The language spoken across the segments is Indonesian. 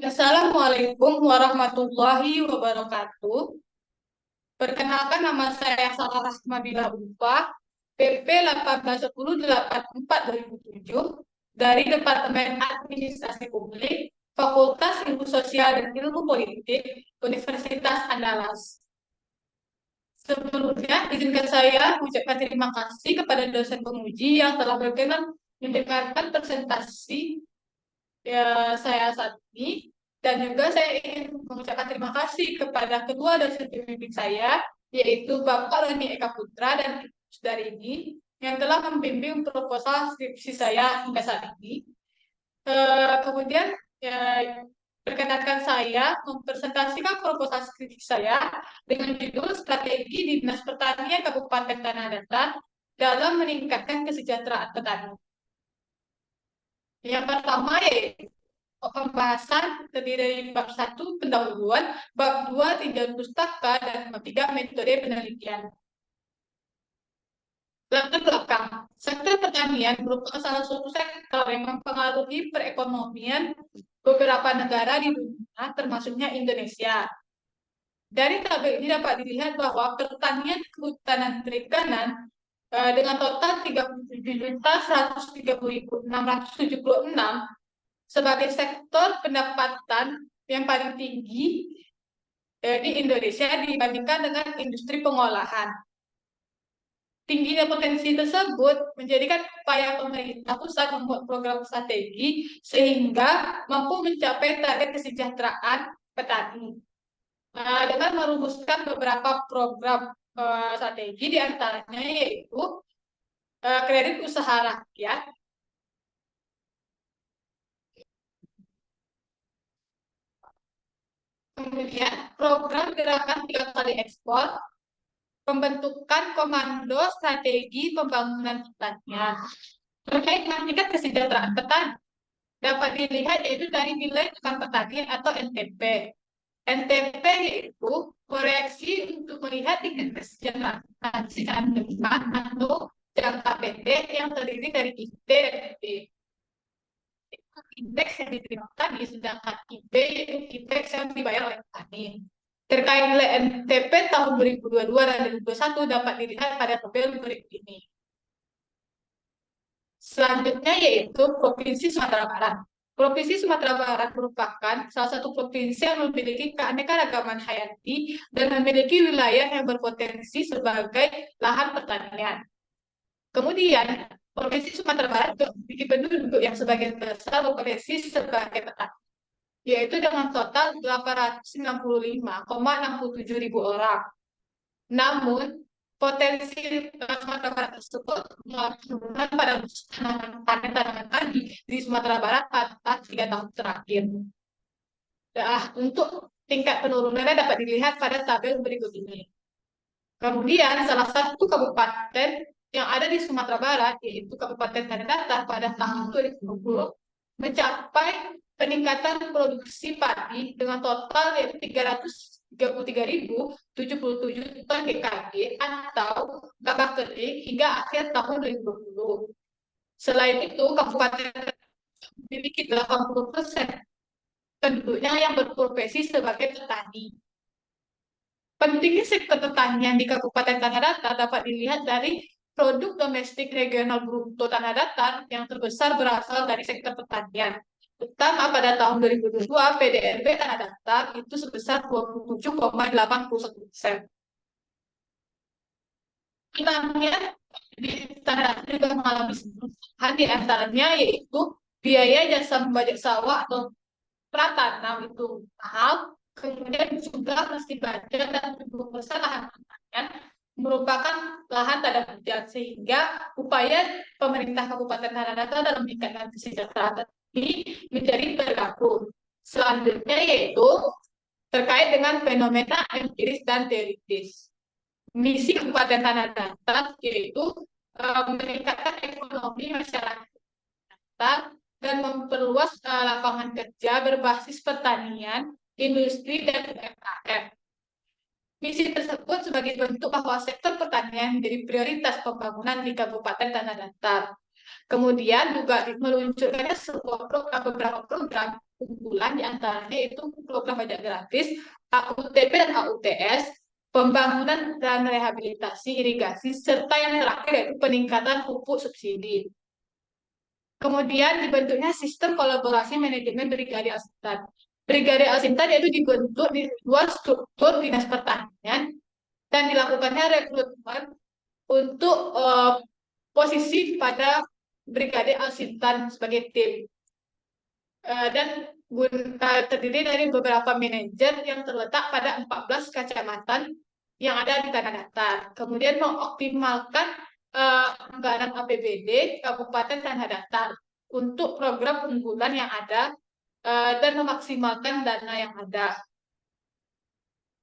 Assalamualaikum warahmatullahi wabarakatuh. Perkenalkan, nama saya Sarah Rahmabila Ulfa, PP 181084-2007, dari Departemen Administrasi Publik, Fakultas Ilmu Sosial dan Ilmu Politik, Universitas Andalas. Sebelumnya, izinkan saya mengucapkan terima kasih kepada dosen penguji yang telah berkenan mendengarkan presentasi saya saat ini, dan juga saya ingin mengucapkan terima kasih kepada kedua dosen pembimbing saya, yaitu Bapak Roni Eka Putra dan Ibu Sudarini, yang telah membimbing proposal skripsi saya hingga saat ini. Kemudian perkenankan saya mempresentasikan proposal skripsi saya dengan judul Strategi Dinas Pertanian Kabupaten Tanah Datar dalam meningkatkan kesejahteraan petani. Yang pertama yaitu pembahasan terdiri dari bab 1 pendahuluan, bab 2 tinjauan pustaka, dan bab 3 metode penelitian. Latar belakang, sektor pertanian merupakan salah satu sektor yang mempengaruhi perekonomian beberapa negara di dunia, termasuknya Indonesia. Dari tabel ini dapat dilihat bahwa pertanian kehutanan perikanan dengan total 37.130.676 sebagai sektor pendapatan yang paling tinggi di Indonesia dibandingkan dengan industri pengolahan. Tingginya potensi tersebut menjadikan upaya pemerintah pusat membuat program strategi sehingga mampu mencapai target kesejahteraan petani. Dengan merumuskan beberapa program strategi, diantaranya yaitu kredit usaha rakyat, kemudian program gerakan 3 kali ekspor, pembentukan komando strategi pembangunan pertanian. Terkait dengan tingkat kesejahteraan petani, dapat dilihat yaitu dari nilai tukar petani atau NTP. NTP yaitu proyeksi untuk melihat tingkat kesejahteraan petani secara menengah atau jangka pendek yang terdiri dari IB dan FB. Indeks yang diterima tadi, sedangkan IB yaitu indeks yang dibayar oleh petani. Terkait nilai NTP tahun 2022 dan 2021 dapat dilihat pada tabel berikut ini. Selanjutnya yaitu Provinsi Sumatera Barat. Provinsi Sumatera Barat merupakan salah satu provinsi yang memiliki keanekaragaman hayati dan memiliki wilayah yang berpotensi sebagai lahan pertanian. Kemudian, Provinsi Sumatera Barat juga memiliki penduduk yang sebagian besar berpotensi sebagai petani, yaitu dengan total 895,67 ribu orang. Namun, potensi Sumatera Barat tersebut menurun pada tanaman padi di Sumatera Barat pada 3 tahun terakhir. Untuk tingkat penurunannya dapat dilihat pada tabel berikut ini. Kemudian, salah satu kabupaten yang ada di Sumatera Barat, yaitu Kabupaten Tanah Datar, pada tahun 2020 mencapai peningkatan produksi padi dengan total yaitu 333.077 ton GKG atau gabah kering hingga akhir tahun 2020. Selain itu, kabupaten memiliki 80% penduduknya yang berprofesi sebagai petani. Pentingnya sektor pertanian di Kabupaten Tanah Datar dapat dilihat dari produk domestik regional bruto Tanah Datar yang terbesar berasal dari sektor pertanian. Pertama, pada tahun 2022, PDRB Tanah Datar itu sebesar 27,81%. Pertanian di Tanah Datar juga mengalami perubahan, di antaranya yaitu biaya jasa membajak sawah atau pratanam itu mahal, kemudian juga mesti baja dan 70% lahan pertanian merupakan lahan tak ada hujan, sehingga upaya pemerintah Kabupaten Tanah Datar dalam meningkatkan kesejahteraan ini menjadi terganggu. Selanjutnya yaitu terkait dengan fenomena empiris dan teoritis. Misi Kabupaten Tanah Datar yaitu meningkatkan ekonomi masyarakat dan memperluas lapangan kerja berbasis pertanian, industri, dan UMKM. Misi tersebut sebagai bentuk bahwa sektor pertanian menjadi prioritas pembangunan di Kabupaten Tanah Datar. Kemudian juga meluncurkannya beberapa program unggulan, diantaranya itu program pajak gratis, AUTP dan AUTS, pembangunan dan rehabilitasi irigasi, serta yang terakhir yaitu peningkatan pupuk subsidi. Kemudian dibentuknya sistem kolaborasi manajemen Brigade Alsintan. Brigade Alsintan yaitu dibentuk di luar struktur Dinas Pertanian dan dilakukannya rekrutmen untuk posisi pada Brigade Alsintan sebagai tim. Dan terdiri dari beberapa manajer yang terletak pada 14 kecamatan yang ada di tanah datar. Kemudian mengoptimalkan anggaran APBD Kabupaten Tanah Datar untuk program unggulan yang ada dan memaksimalkan dana yang ada.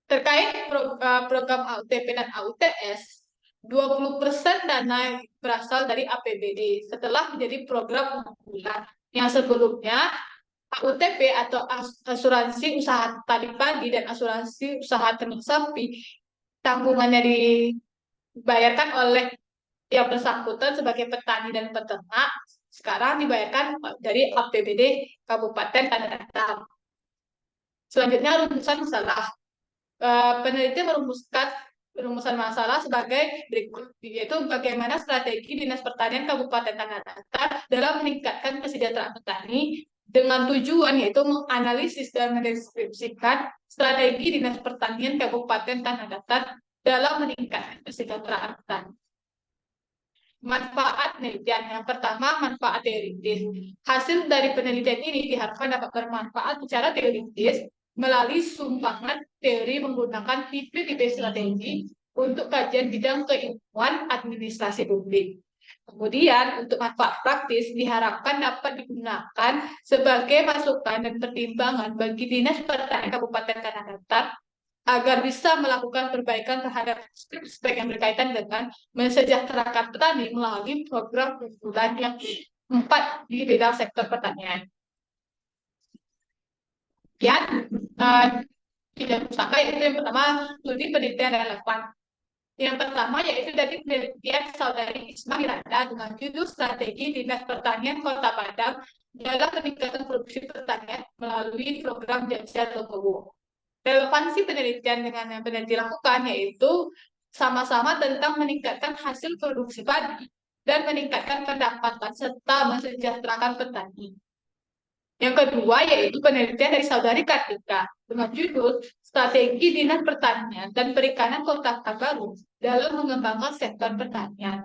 Terkait program AUTP dan AUTS, 20% dana berasal dari APBD setelah menjadi program unggulan yang sebelumnya AUTP atau asuransi usaha tani pagi dan asuransi usaha ternak sapi tanggungannya dibayarkan oleh yang bersangkutan sebagai petani dan peternak, sekarang dibayarkan dari APBD Kabupaten Tanah Datar. Selanjutnya rumusan masalah. Peneliti merumuskan rumusan masalah sebagai berikut, yaitu bagaimana strategi Dinas Pertanian Kabupaten Tanah Datar dalam meningkatkan kesejahteraan petani dengan tujuan yaitu menganalisis dan mendeskripsikan strategi Dinas Pertanian Kabupaten Tanah Datar dalam meningkatkan kesejahteraan petani. Manfaat penelitian. Yang pertama, manfaat teoritis. Hasil dari penelitian ini diharapkan dapat bermanfaat secara teoritis melalui sumbangan teori menggunakan tipe-tipe strategi untuk kajian bidang keilmuan administrasi publik. Kemudian, untuk manfaat praktis diharapkan dapat digunakan sebagai masukan dan pertimbangan bagi Dinas Pertanian Kabupaten Tanah Datar agar bisa melakukan perbaikan terhadap aspek yang berkaitan dengan mensejahterakan petani melalui program unggulan yang 4 di bidang sektor pertanian. Ya, tidak sampai itu yang pertama, studi penelitian relevan. Yang pertama yaitu dari penelitian Saudari Isma Miranda dengan judul Strategi Dinas Pertanian Kota Padang dalam peningkatan produksi pertanian melalui program Jamsiar Logowo. Relevansi penelitian dengan yang benar dilakukan yaitu sama-sama tentang meningkatkan hasil produksi padi dan meningkatkan pendapatan serta mensejahterakan petani. Yang kedua yaitu penelitian dari Saudari Kartika dengan judul Strategi Dinas Pertanian dan Perikanan Kota Baru dalam mengembangkan sektor pertanian.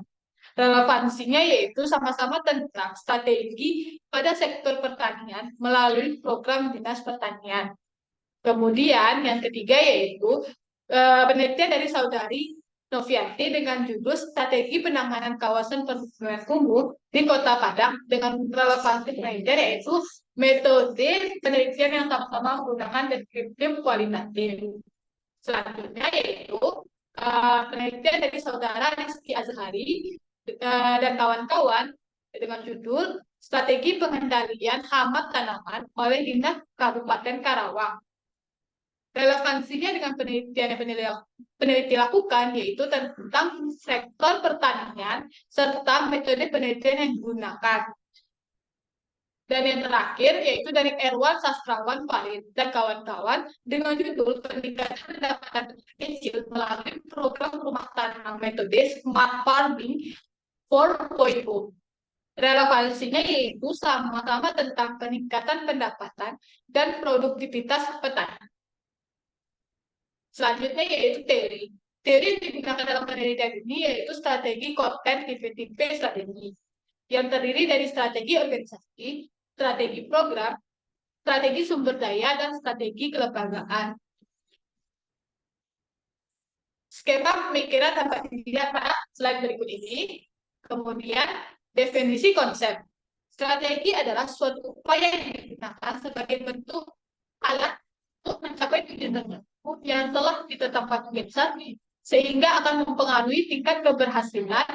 Relevansinya yaitu sama-sama tentang strategi pada sektor pertanian melalui program Dinas Pertanian. Kemudian yang ketiga yaitu penelitian dari Saudari Novianti dengan judul Strategi Penanganan Kawasan Permukiman Kumuh di Kota Padang dengan relevansi penelitian yaitu metode penelitian yang sama-sama menggunakan deskriptif kualitatif. Selanjutnya yaitu penelitian dari Saudara Rizky Azhari dan kawan-kawan dengan judul Strategi Pengendalian Hama Tanaman oleh Dinas Kabupaten Karawang. Relevansinya dengan penelitian yang peneliti lakukan yaitu tentang sektor pertanian serta metode penelitian yang digunakan. Dan yang terakhir yaitu dari Erwan Sastrawan Farid dan kawan-kawan dengan judul Peningkatan Pendapatan Kecil melalui program rumah tanam metode Smart Farming 4.0. Relevansinya yaitu sama-sama tentang peningkatan pendapatan dan produktivitas petani. Selanjutnya yaitu teori. Teori yang digunakan dalam penelitian ini yaitu strategi konten tipe-tipe strategi yang terdiri dari strategi organisasi, strategi program, strategi sumber daya, dan strategi kelembagaan. Skema pemikiran dapat dilihat pada slide berikut ini. Kemudian, definisi konsep. Strategi adalah suatu upaya yang digunakan sebagai bentuk alat untuk mencapai tujuan tertentu yang telah ditetapkan organisasi, sehingga akan mempengaruhi tingkat keberhasilan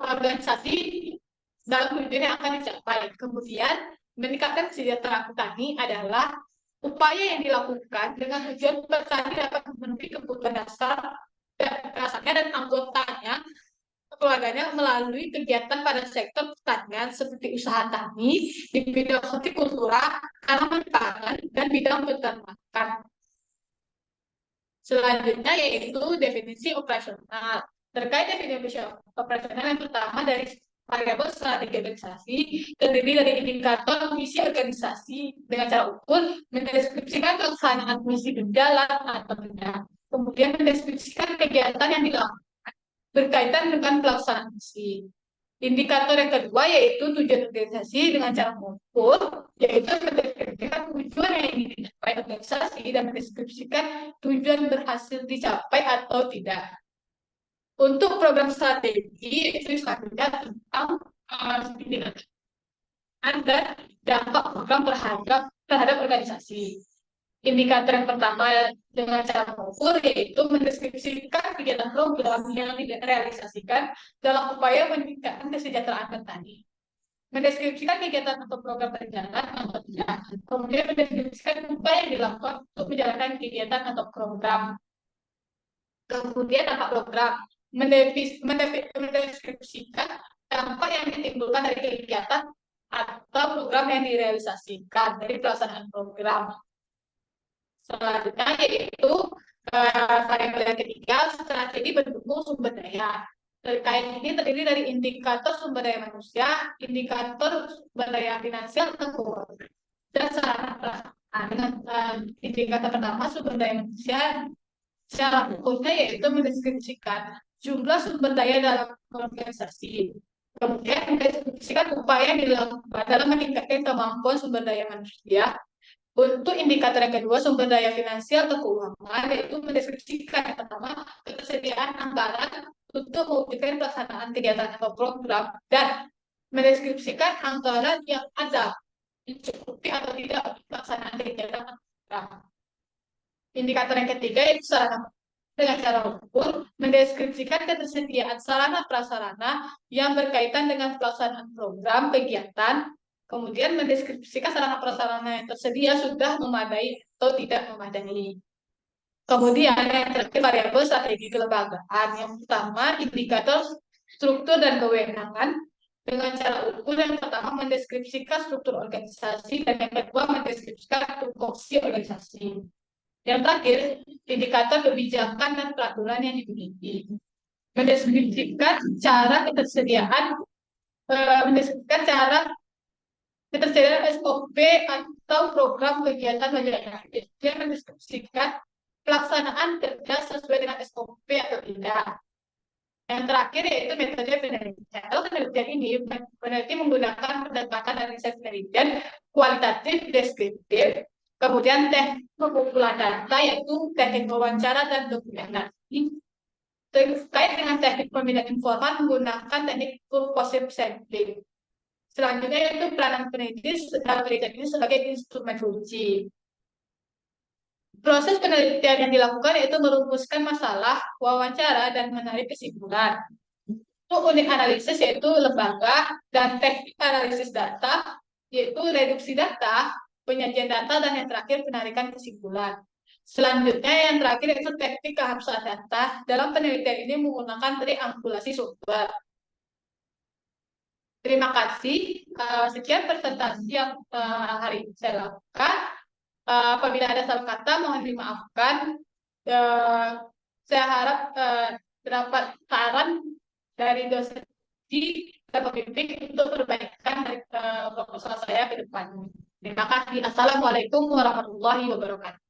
organisasi dalam tujuan yang akan dicapai. Kemudian, meningkatkan kesejahteraan petani adalah upaya yang dilakukan dengan tujuan petani dapat memenuhi kebutuhan dasar dan anggotanya keluarganya melalui kegiatan pada sektor pertanian seperti usaha tani, di bidang hortikultura, tanaman pangan, dan bidang peternakan. Selanjutnya yaitu definisi operasional. Terkait definisi operasional yang pertama dari variabel strategi organisasi terdiri dari indikator misi organisasi dengan cara ukur mendeskripsikan pelaksanaan misi berjalan atau tidak. Kemudian mendeskripsikan kegiatan yang dilakukan berkaitan dengan pelaksanaan misi. Indikator yang kedua yaitu tujuan organisasi dengan cara mengukur, yaitu mendeskripsikan tujuan yang ingin dicapai organisasi dan mendeskripsikan tujuan berhasil dicapai atau tidak. Untuk program strategi itu selanjutnya tentang dan dampak program terhadap organisasi. Indikator yang pertama dengan cara mengukur yaitu mendeskripsikan kegiatan program yang direalisasikan dalam upaya meningkatkan kesejahteraan petani. Mendeskripsikan kegiatan atau program berjalan atau tidak. Kemudian mendeskripsikan upaya yang dilakukan untuk menjalankan kegiatan atau program. Kemudian dampak program. Mendeskripsikan dampak yang ditimbulkan dari kegiatan atau program yang direalisasikan dari pelaksanaan program. Selanjutnya yaitu variabel yang ketiga, strategi pendukung sumber daya. Terkait ini terdiri dari indikator sumber daya manusia, indikator sumber daya finansial, dan sarana prasarana. Indikator pertama sumber daya manusia, secara umumnya yaitu mendeskripsikan jumlah sumber daya dalam organisasi. Kemudian mendeskripsikan upaya yang dilakukan dalam meningkatkan kemampuan sumber daya manusia. Untuk indikator yang kedua, sumber daya finansial atau keuangan, yaitu mendeskripsikan yang pertama, ketersediaan anggaran untuk mewujudkan pelaksanaan kegiatan atau program, dan mendeskripsikan anggaran yang ada, mencukupi atau tidak untuk pelaksanaan kegiatan atau program. Indikator yang ketiga, yaitu sarana dengan cara ukur, mendeskripsikan ketersediaan sarana prasarana yang berkaitan dengan pelaksanaan program, kegiatan, kemudian mendeskripsikan sarana prasarana yang tersedia sudah memadai atau tidak memadai. Kemudian yang terakhir variabel strategi kelembagaan. Yang pertama indikator struktur dan kewenangan dengan cara ukur yang pertama mendeskripsikan struktur organisasi dan yang kedua mendeskripsikan tupoksi organisasi. Yang terakhir indikator kebijakan dan peraturan yang dimiliki. Mendeskripsikan cara ketersediaan SOP atau program kegiatan masyarakat. Dia mendeskripsikan pelaksanaan kerja sesuai dengan SOP atau tidak. Yang terakhir yaitu metode penelitian. Kalau penelitian ini peneliti menggunakan pendekatan analisis penelitian kualitatif deskriptif, kemudian teknik pengumpulan data yaitu teknik wawancara dan dokumentasi. Terkait dengan teknik pemilihan informan menggunakan teknik purposive sampling. Selanjutnya yaitu peranan peneliti dalam penelitian ini sebagai instrumen kunci. Proses penelitian yang dilakukan yaitu merumuskan masalah, wawancara, dan menarik kesimpulan. Untuk unit analisis yaitu lembaga dan teknik analisis data yaitu reduksi data, penyajian data, dan yang terakhir penarikan kesimpulan. Selanjutnya yang terakhir yaitu teknik keharusan data. Dalam penelitian ini menggunakan triangulasi sumber. Terima kasih. Sekian presentasi yang hari ini saya lakukan. Apabila ada salah kata mohon dimaafkan. Saya harap dapat saran dari dosen dan pembimbing untuk perbaikan dari proposal saya ke depan. Terima kasih. Assalamualaikum warahmatullahi wabarakatuh.